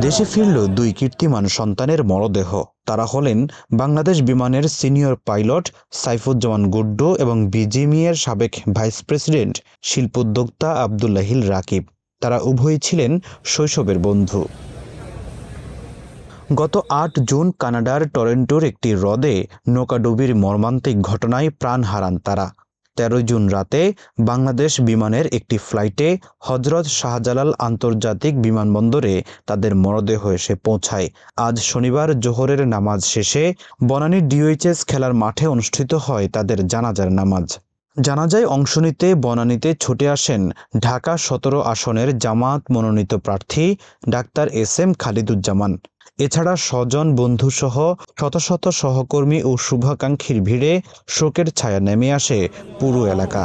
দেশে ফিরল দুই কীর্তিমান সন্তানের মরদেহ। তারা হলেন বাংলাদেশ বিমানের সিনিয়র পাইলট সাইফুজ্জামান গুড্ডু এবং বিজিএমইএর সাবেক ভাইস প্রেসিডেন্ট শিল্পোদ্যোক্তা আবদুল্লাহিল রাকিব। তারা উভয়ই ছিলেন শৈশবের বন্ধু। গত ৮ জুন কানাডার টরন্টোর একটি হ্রদে নৌকাডুবির মর্মান্তিক ঘটনায় প্রাণ হারান তারা। ১৩ জুন রাতে বাংলাদেশ বিমানের একটি ফ্লাইটে হজরত শাহজালাল আন্তর্জাতিক বিমানবন্দরে তাদের মরদেহ এসে পৌঁছায়। আজ শনিবার জোহরের নামাজ শেষে বনানী ডিওএইচএস খেলার মাঠে অনুষ্ঠিত হয় তাদের জানাজার নামাজ। জানাজায় অংশ নিতে বনানীতে ছুটে আসেন ঢাকা ১৭ আসনের জামায়াত মনোনীত প্রার্থী ডাক্তার এস.এম. খালিদুজ্জামান। এছাড়া স্বজন বন্ধুসহ শত শত সহকর্মী ও শুভাকাঙ্ক্ষীর ভিড়ে শোকের ছায়া নেমে আসে পুরো এলাকা।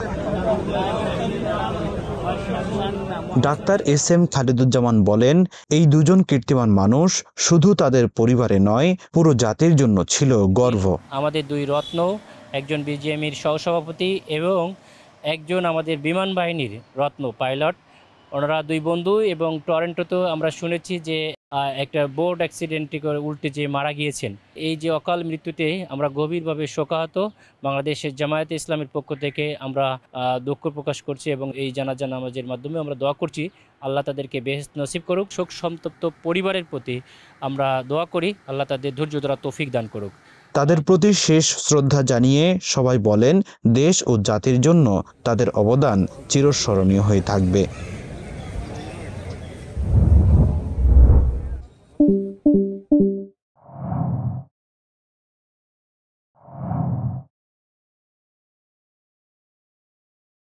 Doctor SM. খালিদুজ্জামান বলেন, এই দুজন কীর্তিমান মানুষ শুধু তাদের পরিবারে নয়, পুরো জাতির জন্য ছিল গর্ব। আমাদের দুই রত্ন, একজন বিজিএমইর সহসভাপতি এবং একজন আমাদের বিমান বাহিনীর রত্ন পাইলট, ওনারা দুই বন্ধু। এবং টরন্টোতে আমরা শুনেছি যে একটা বোট অ্যাক্সিডেন্টে করে উল্টে যে মারা গিয়েছেন। এই যে অকাল মৃত্যুতে আমরা গভীরভাবে শোকাহত। বাংলাদেশের জামায়াতে ইসলামের পক্ষ থেকে আমরা দুঃখ প্রকাশ করছি এবং এই জানাজা নামাজের মাধ্যমে আমরা দোয়া করছি আল্লাহ তাদেরকে বেহেশত নসিব করুক। শোক সন্তপ্ত পরিবারের প্রতি আমরা দোয়া করি আল্লাহ তাদের ধৈর্য ধরা তৌফিক দান করুক। তাদের প্রতি শেষ শ্রদ্ধা জানিয়ে সবাই বলেন, দেশ ও জাতির জন্য তাদের অবদান চিরস্মরণীয় হয়ে থাকবে।